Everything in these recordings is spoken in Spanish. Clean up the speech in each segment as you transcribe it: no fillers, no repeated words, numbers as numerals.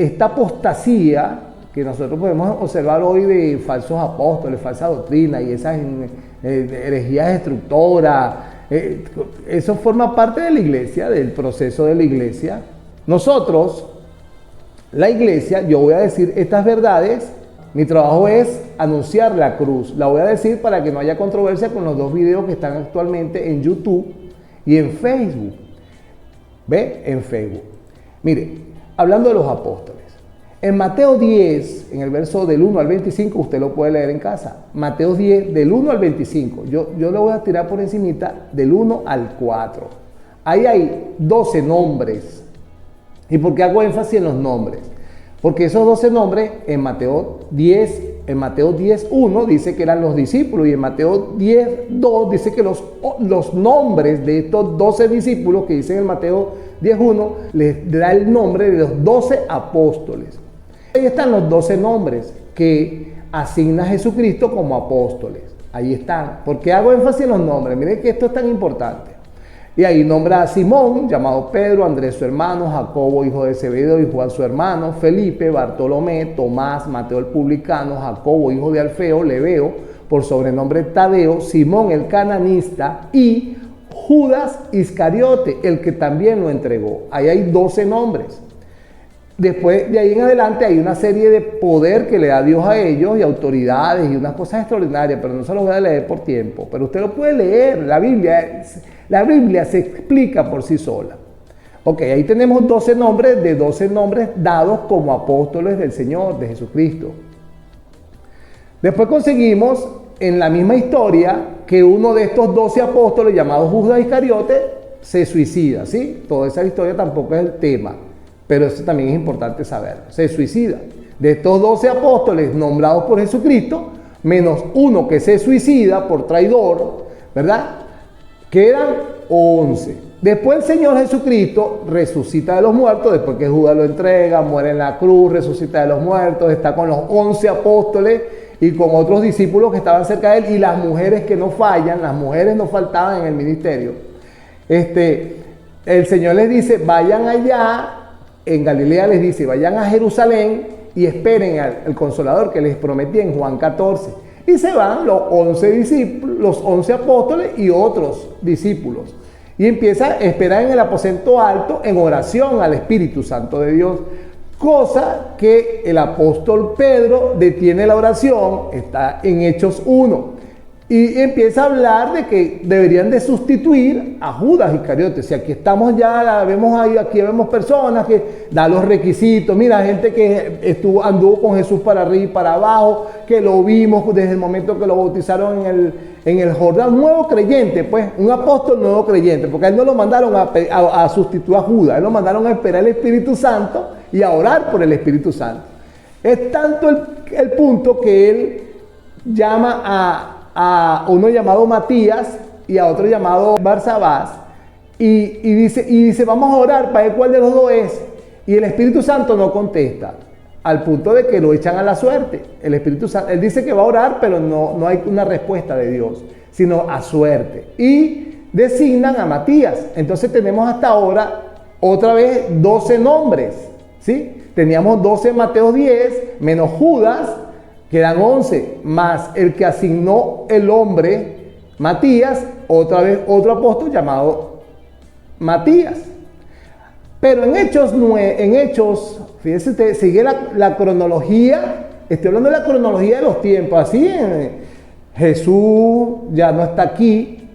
esta apostasía que nosotros podemos observar hoy de falsos apóstoles, falsa doctrina y esas herejías destructoras, eso forma parte de la iglesia, del proceso de la iglesia. Nosotros, la iglesia, yo voy a decir estas verdades, mi trabajo es anunciar la cruz. La voy a decir para que no haya controversia con los dos videos que están actualmente en YouTube y en Facebook. ¿Ve? En Facebook. Mire, hablando de los apóstoles. En Mateo 10, en el verso del 1 al 25, usted lo puede leer en casa. Mateo 10, del 1 al 25. Yo lo voy a tirar por encimita del 1 al 4. Ahí hay 12 nombres. ¿Y por qué hago énfasis en los nombres? Porque esos 12 nombres en Mateo 10, 1 dice que eran los discípulos y en Mateo 10, 2 dice que los nombres de estos 12 discípulos que dicen en Mateo 10, 1 les da el nombre de los 12 apóstoles. Ahí están los 12 nombres que asigna Jesucristo como apóstoles. Ahí están. ¿Por qué hago énfasis en los nombres? Miren que esto es tan importante. Y ahí nombra a Simón, llamado Pedro, Andrés su hermano, Jacobo hijo de Zebedeo y Juan su hermano, Felipe, Bartolomé, Tomás, Mateo el publicano, Jacobo hijo de Alfeo, Lebeo, por sobrenombre Tadeo, Simón el cananista y Judas Iscariote, el que también lo entregó. Ahí hay 12 nombres. Después de ahí en adelante hay una serie de poder que le da Dios a ellos y autoridades y unas cosas extraordinarias, pero no se los voy a leer por tiempo. Pero usted lo puede leer, la Biblia se explica por sí sola. Ok, ahí tenemos 12 nombres de 12 nombres dados como apóstoles del Señor, de Jesucristo. Después conseguimos en la misma historia que uno de estos 12 apóstoles, llamado Judas Iscariote, se suicida, ¿sí? Toda esa historia tampoco es el tema, pero eso también es importante saberlo. Se suicida. De estos 12 apóstoles nombrados por Jesucristo, menos uno que se suicida por traidor, ¿verdad? Quedan 11. Después el Señor Jesucristo resucita de los muertos, después que Judas lo entrega, muere en la cruz, resucita de los muertos, está con los 11 apóstoles y con otros discípulos que estaban cerca de él y las mujeres que no fallan, las mujeres no faltaban en el ministerio. El Señor les dice, vayan allá, en Galilea les dice, vayan a Jerusalén y esperen al Consolador que les prometí en Juan 14. Y se van los 11 discípulos, los 11 apóstoles y otros discípulos. Y empieza a esperar en el aposento alto en oración al Espíritu Santo de Dios. Cosa que el apóstol Pedro detiene la oración, está en Hechos 1. Y empieza a hablar de que deberían de sustituir a Judas Iscariote. Si aquí estamos ya, aquí vemos personas que dan los requisitos. Mira, gente que anduvo con Jesús para arriba y para abajo, que lo vimos desde el momento que lo bautizaron en el Jordán. Nuevo creyente, pues, un apóstol nuevo creyente, porque a él no lo mandaron a sustituir a Judas, a él lo mandaron a esperar el Espíritu Santo y a orar por el Espíritu Santo. Es tanto el punto que él llama a uno llamado Matías y a otro llamado Barsabás y dice vamos a orar para ver cuál de los dos es, y el Espíritu Santo no contesta, al punto de que lo echan a la suerte. El Espíritu Santo, él dice que va a orar, pero no hay una respuesta de Dios, sino a suerte, y designan a Matías. Entonces tenemos hasta ahora otra vez 12 nombres, ¿sí? Teníamos 12 en Mateo 10 menos Judas, quedan 11, más el que asignó el hombre, Matías, otra vez otro apóstol llamado Matías. Pero en Hechos, fíjese usted, sigue la cronología, estoy hablando de la cronología de los tiempos, así Jesús ya no está aquí,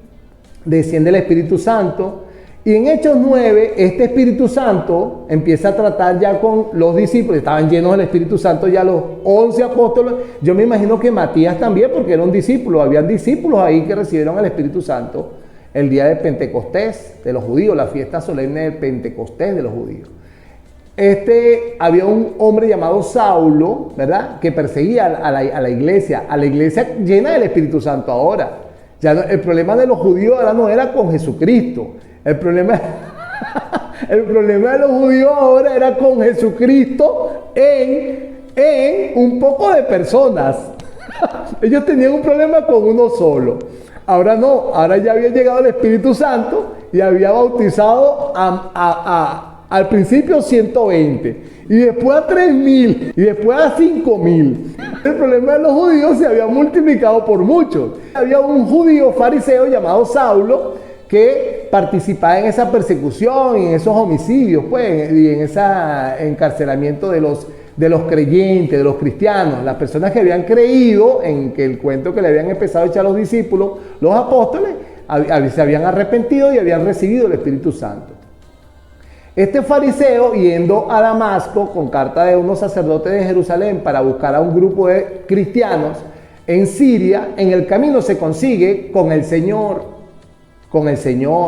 desciende el Espíritu Santo. Y en Hechos 9, este Espíritu Santo empieza a tratar ya con los discípulos, estaban llenos del Espíritu Santo ya los 11 apóstoles. Yo me imagino que Matías también, porque era un discípulo, habían discípulos ahí que recibieron el Espíritu Santo el día de Pentecostés de los judíos, la fiesta solemne del Pentecostés de los judíos. Había un hombre llamado Saulo, ¿verdad?, que perseguía a la iglesia llena del Espíritu Santo ahora. Ya no, el problema de los judíos ahora no era con Jesucristo. El problema de los judíos ahora era con Jesucristo en un poco de personas. Ellos tenían un problema con uno solo. Ahora no, ahora ya había llegado el Espíritu Santo y había bautizado a Al principio 120, y después a 3000, y después a 5000. El problema de los judíos se había multiplicado por muchos. Había un judío fariseo llamado Saulo que participaba en esa persecución, en esos homicidios, pues, y en ese encarcelamiento de los creyentes, de los cristianos, las personas que habían creído en que el cuento que le habían empezado a echar los discípulos, los apóstoles, se habían arrepentido y habían recibido el Espíritu Santo. Este fariseo, yendo a Damasco con carta de unos sacerdotes de Jerusalén para buscar a un grupo de cristianos en Siria, en el camino se consigue con el Señor,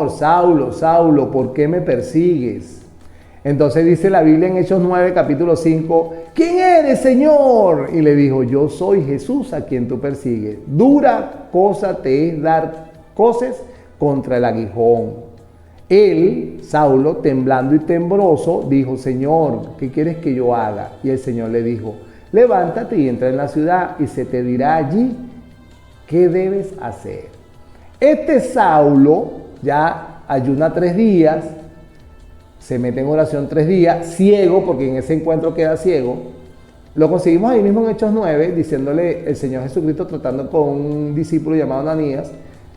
Saulo, Saulo, ¿por qué me persigues? Entonces dice la Biblia en Hechos 9, capítulo 5, ¿quién eres, Señor? Y le dijo, yo soy Jesús a quien tú persigues. Dura cosa te es dar coces contra el aguijón. Él, Saulo, temblando y tembloroso, dijo, Señor, ¿qué quieres que yo haga? Y el Señor le dijo, levántate y entra en la ciudad y se te dirá allí qué debes hacer. Este Saulo ya ayuna 3 días, se mete en oración 3 días, ciego, porque en ese encuentro queda ciego. Lo conseguimos ahí mismo en Hechos 9, diciéndole el Señor Jesucristo tratando con un discípulo llamado Ananías,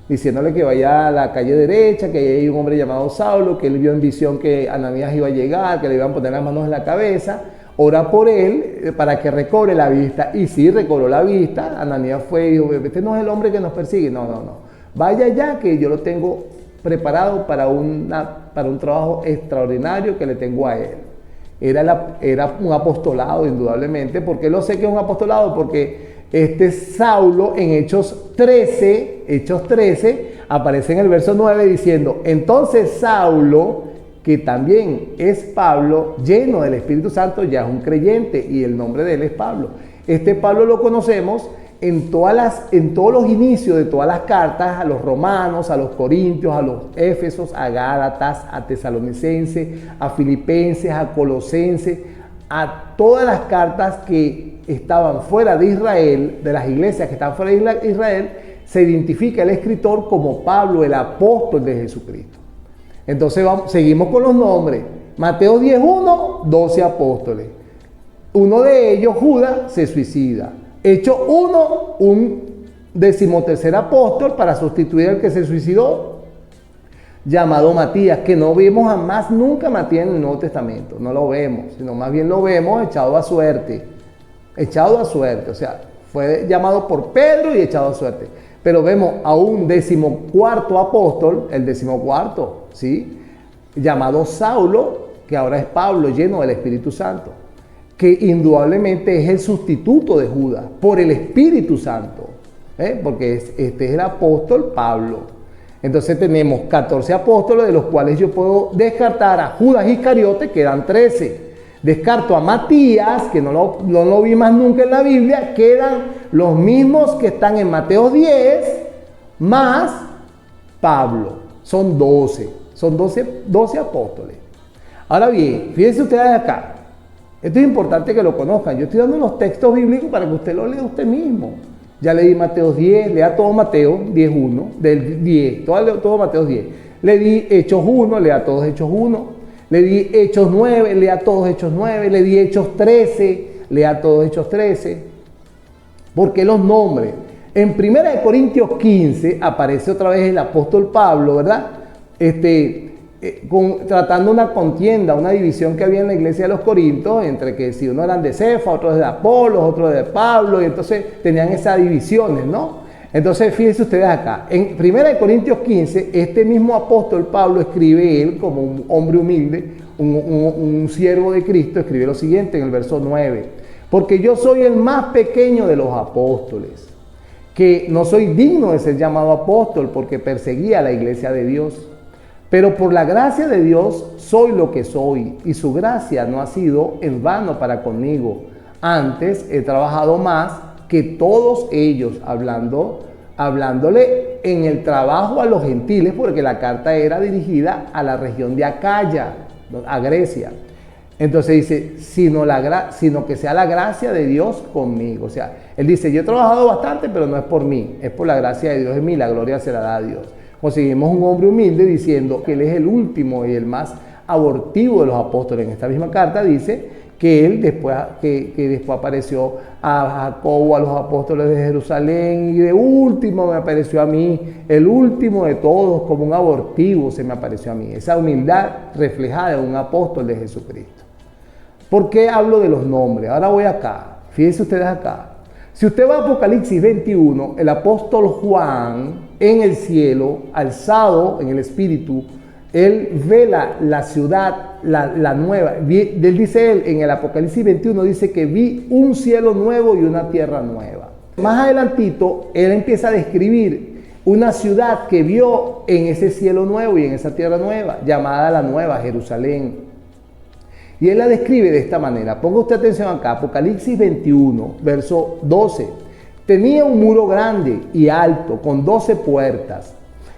diciéndole que vaya a la calle derecha, que ahí hay un hombre llamado Saulo, que él vio en visión que Ananías iba a llegar, que le iban a poner las manos en la cabeza, ora por él para que recobre la vista. Y sí, recobró la vista. Ananías fue y dijo, este no es el hombre que nos persigue, no, vaya ya que yo lo tengo preparado para un trabajo extraordinario que le tengo a él. Era un apostolado, indudablemente. ¿Por qué lo sé que es un apostolado? Porque este Saulo en Hechos 13, aparece en el verso 9 diciendo, entonces Saulo, que también es Pablo, lleno del Espíritu Santo, ya es un creyente y el nombre de él es Pablo. Este Pablo lo conocemos en todos los inicios de todas las cartas, a los romanos, a los corintios, a los éfesos, a gálatas, a tesalonicenses, a filipenses, a colosenses, a todas las cartas que estaban fuera de Israel, de las iglesias que estaban fuera de Israel, se identifica el escritor como Pablo, el apóstol de Jesucristo. Entonces seguimos con los nombres. Mateo 10:1, 12 apóstoles. Uno de ellos, Judas, se suicida. Hechos 1, un 13º apóstol para sustituir al que se suicidó, llamado Matías, que no vemos jamás, nunca Matías en el Nuevo Testamento, no lo vemos, sino más bien lo vemos echado a suerte, o sea, fue llamado por Pedro y echado a suerte. Pero vemos a un 14º apóstol, el 14º, ¿sí? Llamado Saulo, que ahora es Pablo, lleno del Espíritu Santo, que indudablemente es el sustituto de Judas por el Espíritu Santo, porque este es el apóstol Pablo. Entonces tenemos 14 apóstoles, de los cuales yo puedo descartar a Judas Iscariote, que eran 13. Descarto a Matías, que no lo vi más nunca en la Biblia, quedan los mismos que están en Mateo 10, más Pablo. Son 12 apóstoles. Ahora bien, fíjense ustedes acá. Esto es importante que lo conozcan. Yo estoy dando unos textos bíblicos para que usted lo lea usted mismo. Ya le di Mateo 10, lea todo Mateo 10:1, del 10, todo Mateo 10. Le di Hechos 1, lea todos Hechos 1. Le di Hechos 9, lea todos Hechos 9. Le di Hechos 13, lea todos Hechos 13. ¿Por qué los nombres? En 1 Corintios 15 aparece otra vez el apóstol Pablo, ¿verdad? Tratando una contienda, una división que había en la iglesia de los Corintios, entre que si uno eran de Cefa, otros de Apolos, otros de Pablo, y entonces tenían esas divisiones, ¿no? Entonces fíjense ustedes acá, en 1 Corintios 15, este mismo apóstol Pablo escribe, él como un hombre humilde, un siervo de Cristo, escribe lo siguiente en el verso 9, porque yo soy el más pequeño de los apóstoles, que no soy digno de ser llamado apóstol porque perseguía a la iglesia de Dios. Pero por la gracia de Dios soy lo que soy, y su gracia no ha sido en vano para conmigo. Antes he trabajado más que todos ellos, hablándole en el trabajo a los gentiles, porque la carta era dirigida a la región de Acaya, a Grecia. Entonces dice, sino que sea la gracia de Dios conmigo. O sea, él dice, yo he trabajado bastante, pero no es por mí, es por la gracia de Dios en mí, la gloria se la da a Dios. Conseguimos un hombre humilde diciendo que él es el último y el más abortivo de los apóstoles. En esta misma carta dice que él después, que después apareció a Jacobo, a los apóstoles de Jerusalén, y de último me apareció a mí, el último de todos, como un abortivo se me apareció a mí. Esa humildad reflejada en un apóstol de Jesucristo. ¿Por qué hablo de los nombres? Ahora voy acá, fíjense ustedes acá. Si usted va a Apocalipsis 21, el apóstol Juan en el cielo, alzado en el espíritu, él ve la ciudad, la nueva. Él dice, en el Apocalipsis 21, dice que vi un cielo nuevo y una tierra nueva. Más adelantito, él empieza a describir una ciudad que vio en ese cielo nuevo y en esa tierra nueva, llamada la Nueva Jerusalén. Y él la describe de esta manera. Ponga usted atención acá, Apocalipsis 21, verso 12. Tenía un muro grande y alto, con 12 puertas.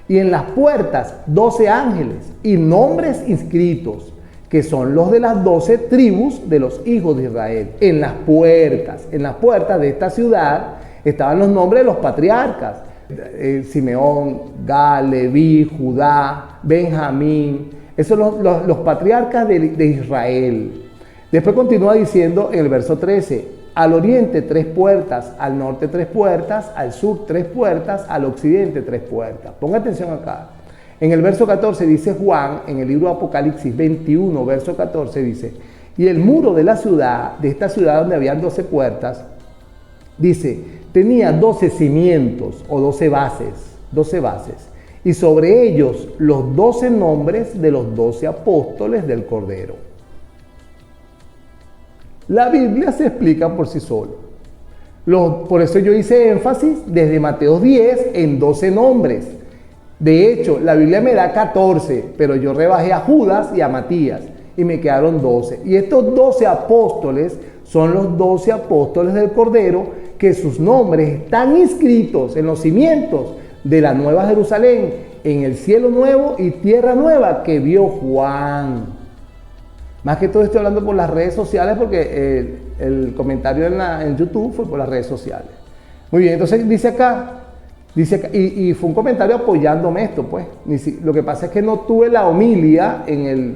Y en las puertas 12 ángeles y nombres inscritos, que son los de las 12 tribus de los hijos de Israel. En las puertas de esta ciudad estaban los nombres de los patriarcas. Simeón, Gad, Leví, Judá, Benjamín. Esos son los patriarcas de Israel. Después continúa diciendo en el verso 13, al oriente 3 puertas, al norte 3 puertas, al sur 3 puertas, al occidente 3 puertas. Ponga atención acá. En el verso 14 dice Juan, en el libro de Apocalipsis 21, verso 14 dice, y el muro de la ciudad, de esta ciudad donde habían 12 puertas, dice, tenía 12 cimientos o 12 bases, y sobre ellos los 12 nombres de los 12 apóstoles del Cordero. La Biblia se explica por sí solo. Por eso yo hice énfasis desde Mateo 10 en 12 nombres. De hecho, la Biblia me da 14, pero yo rebajé a Judas y a Matías y me quedaron 12. Y estos 12 apóstoles son los 12 apóstoles del Cordero, que sus nombres están inscritos en los cimientos de la Nueva Jerusalén, en el cielo nuevo y tierra nueva que vio Juan. Más que todo estoy hablando por las redes sociales porque el comentario en YouTube fue por las redes sociales. Muy bien, entonces dice acá y fue un comentario apoyándome esto, pues. Lo que pasa es que no tuve la homilia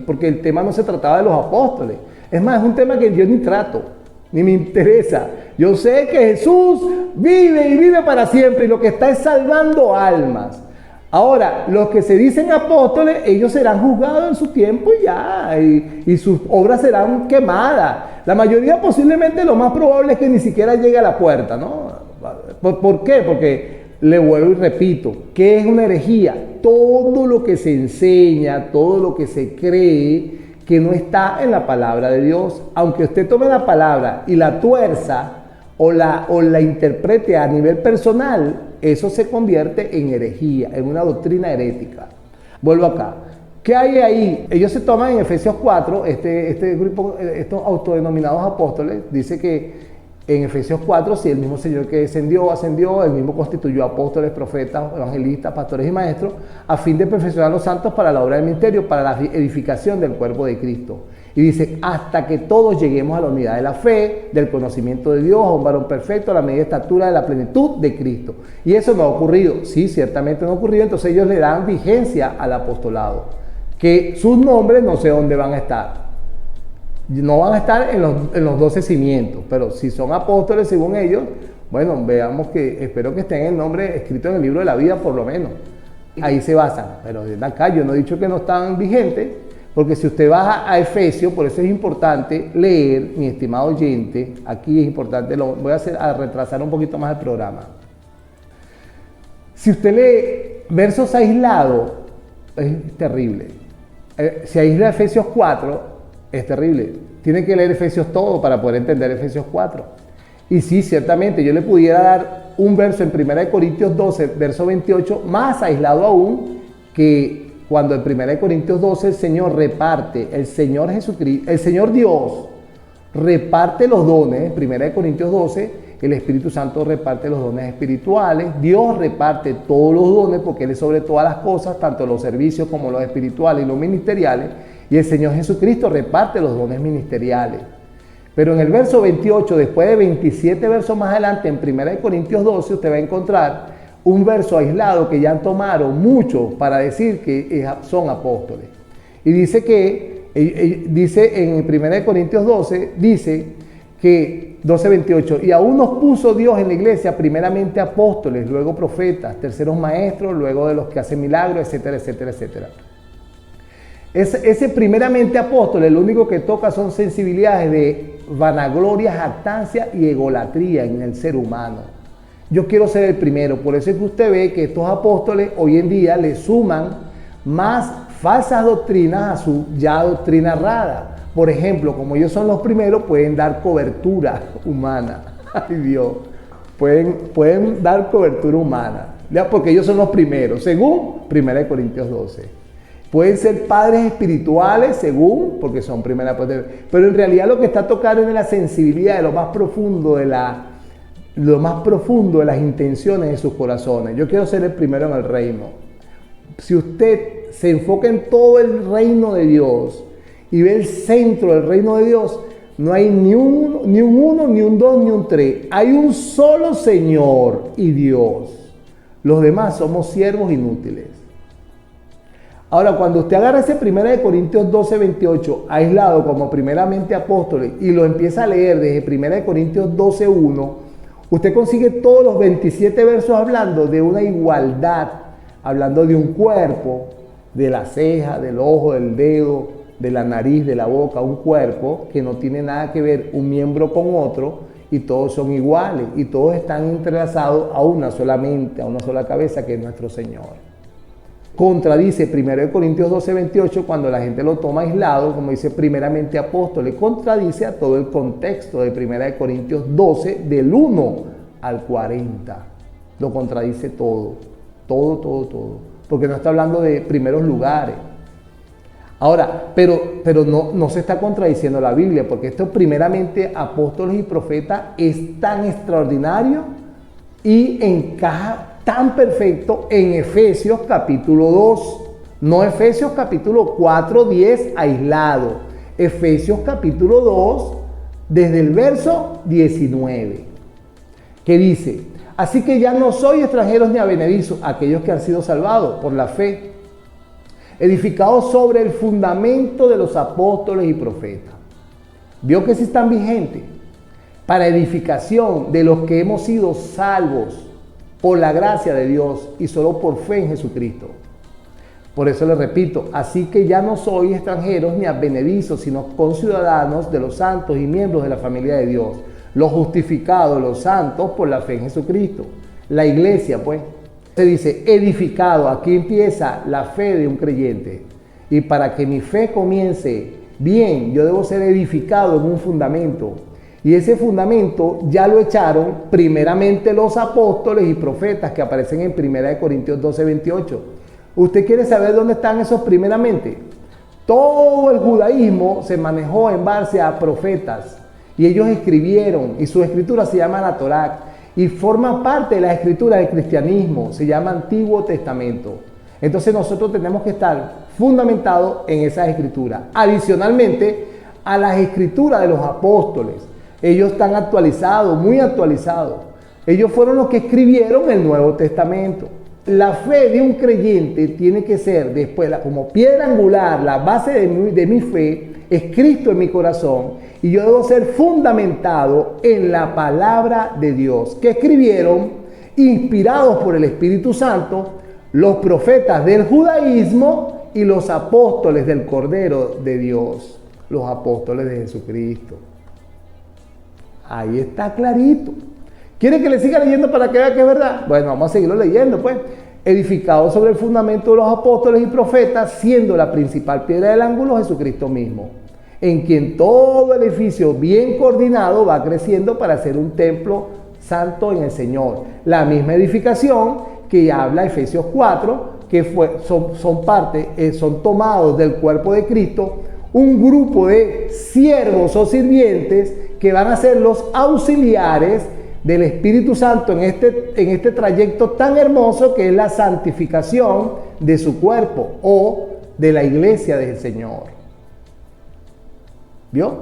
porque el tema no se trataba de los apóstoles. Es más, es un tema que yo ni trato, ni me interesa. Yo sé que Jesús vive y vive para siempre y lo que está es salvando almas. Ahora, los que se dicen apóstoles, ellos serán juzgados en su tiempo y ya, y sus obras serán quemadas. La mayoría posiblemente lo más probable es que ni siquiera llegue a la puerta, ¿no? ¿Por qué? Porque le vuelvo y repito, ¿qué es una herejía? Todo lo que se enseña, todo lo que se cree que no está en la palabra de Dios. Aunque usted tome la palabra y la tuerza o la interprete a nivel personal, eso se convierte en herejía, en una doctrina herética. Vuelvo acá. ¿Qué hay ahí? Ellos se toman en Efesios 4, este grupo, estos autodenominados apóstoles, dice que en Efesios 4, si el mismo Señor que ascendió, el mismo constituyó apóstoles, profetas, evangelistas, pastores y maestros, a fin de perfeccionar a los santos para la obra del ministerio, para la edificación del cuerpo de Cristo. Y dice, hasta que todos lleguemos a la unidad de la fe, del conocimiento de Dios, a un varón perfecto, a la medida estatura de la plenitud de Cristo. Y eso no ha ocurrido. Sí, ciertamente no ha ocurrido. Entonces ellos le dan vigencia al apostolado. Que sus nombres no sé dónde van a estar. No van a estar en los 12 cimientos. Pero si son apóstoles según ellos, bueno, veamos que espero que estén el nombre escrito en el libro de la vida por lo menos. Ahí se basan. Pero de acá yo no he dicho que no están vigentes. Porque si usted baja a Efesios, por eso es importante leer, mi estimado oyente, aquí es importante, voy a retrasar un poquito más el programa. Si usted lee versos aislados, es terrible. Si aísla Efesios 4, es terrible. Tiene que leer Efesios todo para poder entender Efesios 4. Y sí, ciertamente, yo le pudiera dar un verso en 1 Corintios 12, verso 28, más aislado aún, que cuando en 1 Corintios 12 el Señor reparte, el Señor Jesucristo, el Señor Dios reparte los dones. 1 Corintios 12, el Espíritu Santo reparte los dones espirituales. Dios reparte todos los dones porque Él es sobre todas las cosas, tanto los servicios como los espirituales y los ministeriales. Y el Señor Jesucristo reparte los dones ministeriales. Pero en el verso 28, después de 27 versos más adelante, en 1 Corintios 12, usted va a encontrar un verso aislado que ya tomaron muchos para decir que son apóstoles. Y dice que Dice en 1 Corintios 12, dice que 12:28, y aún nos puso Dios en la iglesia primeramente apóstoles, luego profetas, terceros maestros, luego de los que hacen milagros, etcétera, etcétera, etcétera. Ese primeramente apóstoles, lo único que toca son sensibilidades de vanagloria, jactancia y egolatría en el ser humano. Yo quiero ser el primero, por eso es que usted ve que estos apóstoles hoy en día le suman más falsas doctrinas a su ya doctrina errada. Por ejemplo, como ellos son los primeros, pueden dar cobertura humana. Ay Dios, pueden dar cobertura humana, ¿ya? Porque ellos son los primeros, según 1 Corintios 12. Pueden ser padres espirituales, según, porque son primeras, pero en realidad lo que está tocando es la sensibilidad de lo más profundo de las intenciones de sus corazones. Yo quiero ser el primero en el reino. Si usted se enfoca en todo el reino de Dios y ve el centro del reino de Dios, no hay ni un uno, ni un dos, ni un tres. Hay un solo Señor y Dios. Los demás somos siervos inútiles. Ahora, cuando usted agarra ese 1 Corintios 12:28, aislado como primeramente apóstoles, y lo empieza a leer desde 1 Corintios 12:1, usted consigue todos los 27 versos hablando de una igualdad, hablando de un cuerpo, de la ceja, del ojo, del dedo, de la nariz, de la boca, un cuerpo que no tiene nada que ver un miembro con otro, y todos son iguales, y todos están entrelazados a una sola mente, a una sola cabeza, que es nuestro Señor. Contradice 1 Corintios 12:28 cuando la gente lo toma aislado, como dice primeramente apóstoles, contradice a todo el contexto de 1 Corintios 12 del 1 al 40. Lo contradice todo, porque no está hablando de primeros lugares. Ahora, pero no se está contradiciendo la Biblia, porque esto primeramente apóstoles y profetas es tan extraordinario y encaja tan perfecto en Efesios capítulo 2, no Efesios capítulo 4, 10 aislado, Efesios capítulo 2 desde el verso 19, que dice: así que ya no sois extranjeros ni advenedizos, aquellos que han sido salvados por la fe, edificados sobre el fundamento de los apóstoles y profetas. ¿Vio que sí están vigentes? Para edificación de los que hemos sido salvos por la gracia de Dios y solo por fe en Jesucristo. Por eso le repito, así que ya no sois extranjeros ni advenedizos, sino conciudadanos de los santos y miembros de la familia de Dios, los justificados, los santos por la fe en Jesucristo. La iglesia, pues, se dice edificado. Aquí empieza la fe de un creyente. Y para que mi fe comience bien, yo debo ser edificado en un fundamento. Y ese fundamento ya lo echaron primeramente los apóstoles y profetas que aparecen en 1 Corintios 12:28. ¿Usted quiere saber dónde están esos primeramente? Todo el judaísmo se manejó en base a profetas y ellos escribieron, y su escritura se llama la Torá y forma parte de la escritura del cristianismo, se llama Antiguo Testamento. Entonces nosotros tenemos que estar fundamentados en esas escrituras. Adicionalmente a las escrituras de los apóstoles. Ellos están actualizados, muy actualizados. Ellos fueron los que escribieron el Nuevo Testamento. La fe de un creyente tiene que ser, después, como piedra angular, la base de mi fe, es Cristo en mi corazón. Y yo debo ser fundamentado en la palabra de Dios, que escribieron, inspirados por el Espíritu Santo, los profetas del judaísmo y los apóstoles del Cordero de Dios, los apóstoles de Jesucristo. Ahí está clarito. ¿Quiere que le siga leyendo para que vea que es verdad? Bueno, vamos a seguirlo leyendo, pues. Edificado sobre el fundamento de los apóstoles y profetas, siendo la principal piedra del ángulo Jesucristo mismo, en quien todo el edificio bien coordinado va creciendo para ser un templo santo en el Señor. La misma edificación que habla Efesios 4, que son tomados del cuerpo de Cristo, un grupo de siervos o sirvientes que van a ser los auxiliares del Espíritu Santo en este trayecto tan hermoso que es la santificación de su cuerpo o de la iglesia del Señor. ¿Vio?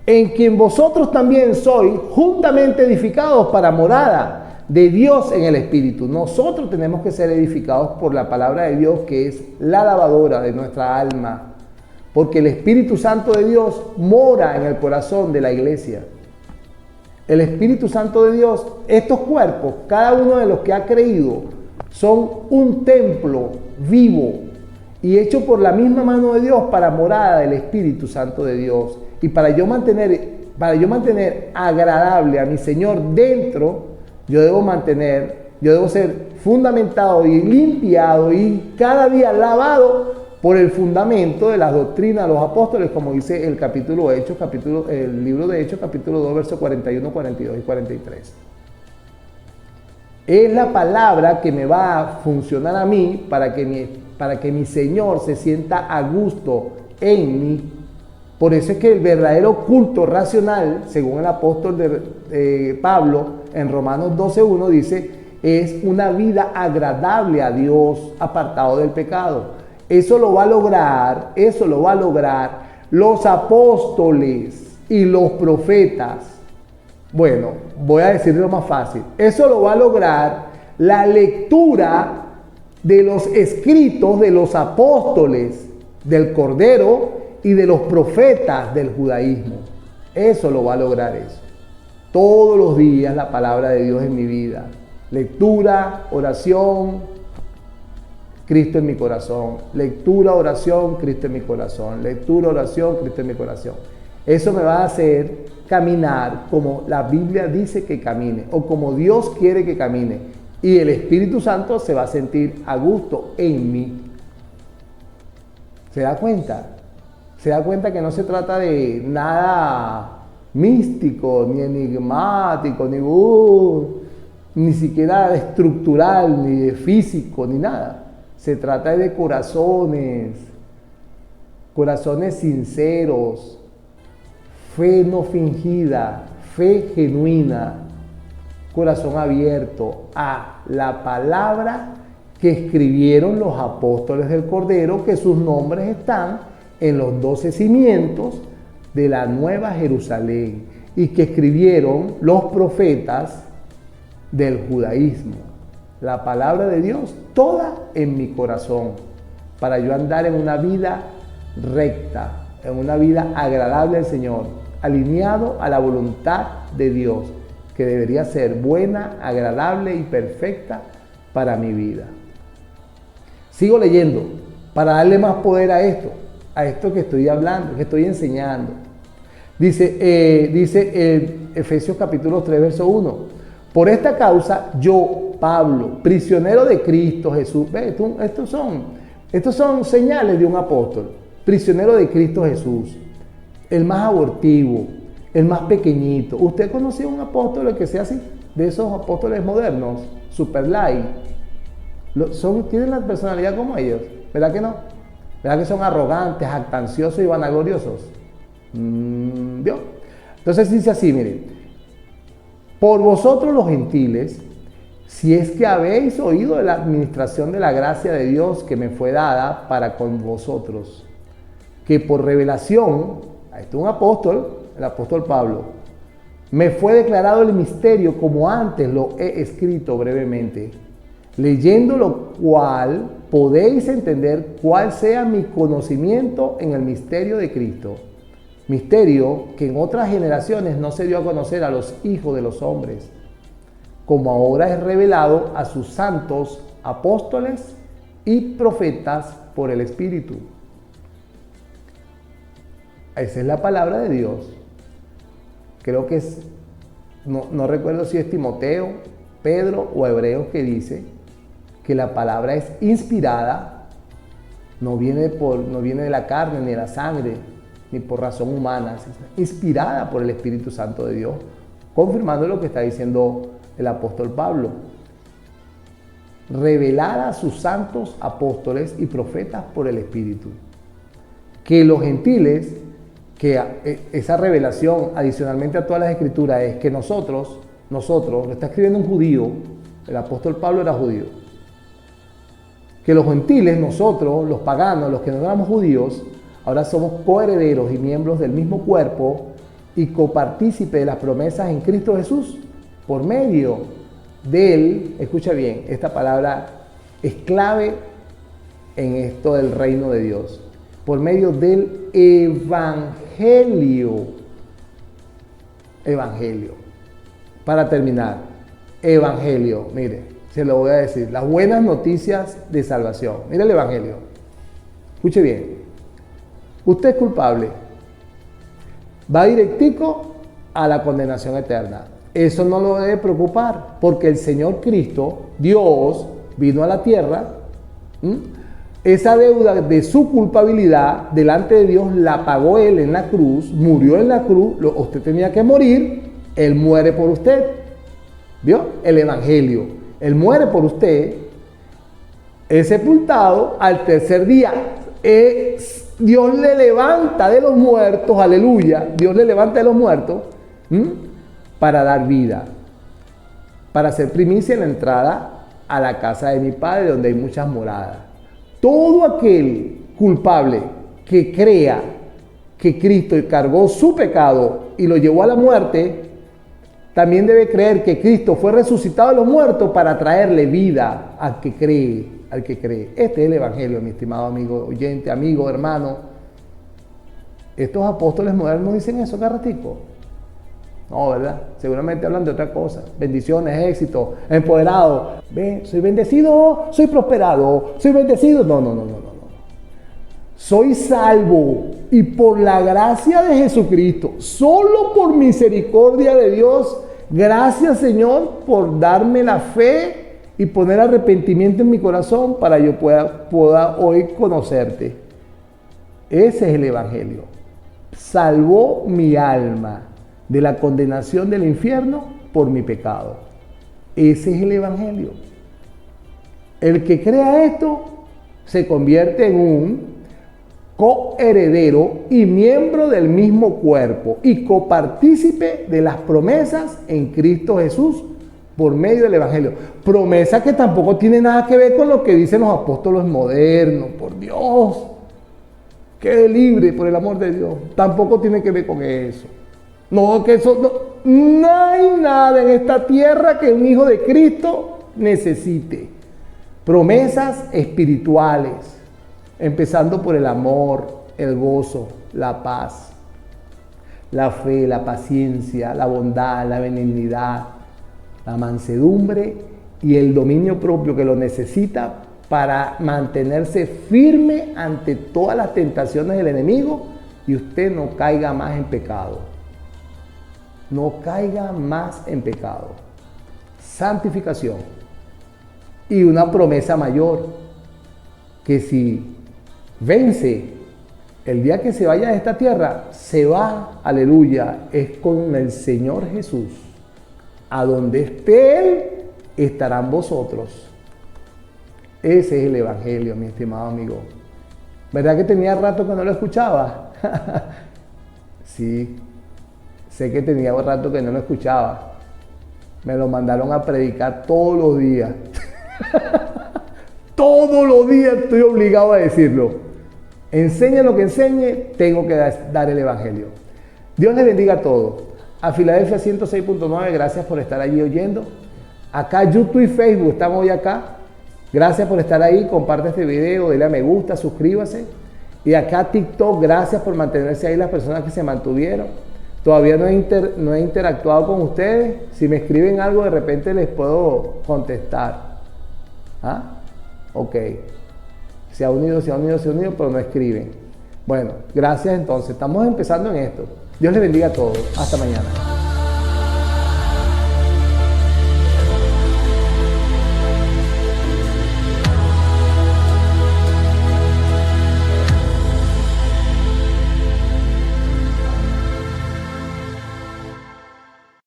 En quien vosotros también sois juntamente edificados para morada de Dios en el Espíritu. Nosotros tenemos que ser edificados por la palabra de Dios, que es la lavadora de nuestra alma. porque el Espíritu Santo de Dios mora en el corazón de la iglesia. El Espíritu Santo de Dios, estos cuerpos, cada uno de los que ha creído, son un templo vivo y hecho por la misma mano de Dios para morada del Espíritu Santo de Dios. Y para yo mantener agradable a mi Señor dentro, yo debo ser fundamentado y limpiado y cada día lavado por el fundamento de las doctrinas de los apóstoles, como dice el el libro de Hechos, capítulo 2, versos 41, 42 y 43. Es la palabra que me va a funcionar a mí para que mi Señor se sienta a gusto en mí. Por eso es que el verdadero culto racional, según el apóstol Pablo en Romanos 12:1 dice, es una vida agradable a Dios, apartado del pecado. Eso lo va a lograr los apóstoles y los profetas. Bueno, voy a decirlo más fácil. Eso lo va a lograr la lectura de los escritos de los apóstoles del Cordero y de los profetas del judaísmo. Eso lo va a lograr eso. Todos los días la palabra de Dios en mi vida. Lectura, oración, Cristo en mi corazón. Lectura, oración, Cristo en mi corazón. Lectura, oración, Cristo en mi corazón. Eso me va a hacer caminar como la Biblia dice que camine o como Dios quiere que camine. Y el Espíritu Santo se va a sentir a gusto en mí. ¿Se da cuenta? Se da cuenta que no se trata de nada místico, ni enigmático, ni siquiera estructural, ni de físico, ni nada. Se trata de corazones sinceros, fe no fingida, fe genuina, corazón abierto a la palabra que escribieron los apóstoles del Cordero, que sus nombres están en los 12 cimientos de la Nueva Jerusalén y que escribieron los profetas del judaísmo. La palabra de Dios toda en mi corazón para yo andar en una vida recta, en una vida agradable al Señor, alineado a la voluntad de Dios, que debería ser buena, agradable y perfecta para mi vida. Sigo leyendo para darle más poder a esto que estoy hablando, que estoy enseñando. Dice Efesios capítulo 3, verso 1. Por esta causa yo, Pablo, prisionero de Cristo Jesús. Estos son señales de un apóstol. Prisionero de Cristo Jesús. El más abortivo, el más pequeñito. ¿Usted conoció un apóstol que sea así? De esos apóstoles modernos, super light. Tienen la personalidad como ellos. ¿Verdad que no? ¿Verdad que son arrogantes, jactanciosos y vanagloriosos? ¿Vio? Entonces dice así, miren. Por vosotros los gentiles, si es que habéis oído de la administración de la gracia de Dios que me fue dada para con vosotros, que por revelación, este es un apóstol, el apóstol Pablo, me fue declarado el misterio como antes lo he escrito brevemente, leyendo lo cual podéis entender cuál sea mi conocimiento en el misterio de Cristo. Misterio que en otras generaciones no se dio a conocer a los hijos de los hombres, como ahora es revelado a sus santos apóstoles y profetas por el Espíritu. Esa es la palabra de Dios. Creo que no recuerdo si es Timoteo, Pedro o Hebreos que dice que la palabra es inspirada, no viene de la carne ni de la sangre, ni por razón humana, inspirada por el Espíritu Santo de Dios, confirmando lo que está diciendo el apóstol Pablo. Revelada a sus santos apóstoles y profetas por el Espíritu. Que los gentiles, que esa revelación adicionalmente a todas las escrituras es que nosotros, lo está escribiendo un judío, el apóstol Pablo era judío, que los gentiles, nosotros, los paganos, los que no éramos judíos, ahora somos coherederos y miembros del mismo cuerpo y copartícipes de las promesas en Cristo Jesús por medio de Él. Escucha bien, esta palabra es clave en esto del reino de Dios. por medio del Evangelio. Evangelio. Para terminar, Evangelio, mire, se lo voy a decir, las buenas noticias de salvación. Mire el Evangelio. Escuche bien. Usted es culpable. Va directico a la condenación eterna. Eso no lo debe preocupar, porque el Señor Cristo, Dios, vino a la tierra. Esa deuda de su culpabilidad delante de Dios la pagó Él en la cruz, murió en la cruz, usted tenía que morir, Él muere por usted. ¿Vio? El Evangelio. Él muere por usted, es sepultado, al tercer día Dios le levanta de los muertos, aleluya, Dios le levanta de los muertos para dar vida, para ser primicia en la entrada a la casa de mi Padre, donde hay muchas moradas. Todo aquel culpable que crea que Cristo cargó su pecado y lo llevó a la muerte, también debe creer que Cristo fue resucitado de los muertos para traerle vida al que cree, al que cree. Este es el Evangelio, mi estimado amigo oyente, amigo, hermano. Estos apóstoles modernos dicen eso, cada ratico. No, ¿verdad? Seguramente hablan de otra cosa. Bendiciones, éxito, empoderado. Ve, soy bendecido, soy prosperado, soy bendecido. No. Soy salvo y por la gracia de Jesucristo, solo por misericordia de Dios. Gracias, Señor, por darme la fe y poner arrepentimiento en mi corazón para yo pueda hoy conocerte. Ese es el Evangelio. Salvó mi alma de la condenación del infierno por mi pecado. Ese es el Evangelio. El que crea esto se convierte en un coheredero y miembro del mismo cuerpo y copartícipe de las promesas en Cristo Jesús por medio del Evangelio. Promesa que tampoco tiene nada que ver con lo que dicen los apóstoles modernos. Por Dios, quede libre por el amor de Dios. Tampoco tiene que ver con eso. No, que eso no hay nada en esta tierra que un hijo de Cristo necesite. Promesas espirituales, empezando por el amor, el gozo, la paz, la fe, la paciencia, la bondad, la benignidad, la mansedumbre y el dominio propio que lo necesita para mantenerse firme ante todas las tentaciones del enemigo y usted no caiga más en pecado. No caiga más en pecado. Santificación. Y una promesa mayor, que si vence el día que se vaya de esta tierra, se va, aleluya, es con el Señor Jesús. A donde esté Él, estarán vosotros. Ese es el Evangelio, mi estimado amigo. ¿Verdad que tenía rato que no lo escuchaba? Sí, sé que tenía rato que no lo escuchaba. Me lo mandaron a predicar todos los días. Todos los días estoy obligado a decirlo. Enseñe lo que enseñe, tengo que dar el Evangelio. Dios les bendiga a todos. A Filadelfia 106.9, gracias por estar allí oyendo. Acá YouTube y Facebook, estamos hoy acá. Gracias por estar ahí, comparte este video, dale a me gusta, suscríbase. Y acá TikTok, gracias por mantenerse ahí las personas que se mantuvieron. Todavía no he interactuado con ustedes. Si me escriben algo, de repente les puedo contestar. ¿Ah? Ok. Se ha unido, pero no escriben. Bueno, gracias entonces. Estamos empezando en esto. Dios les bendiga a todos. Hasta mañana.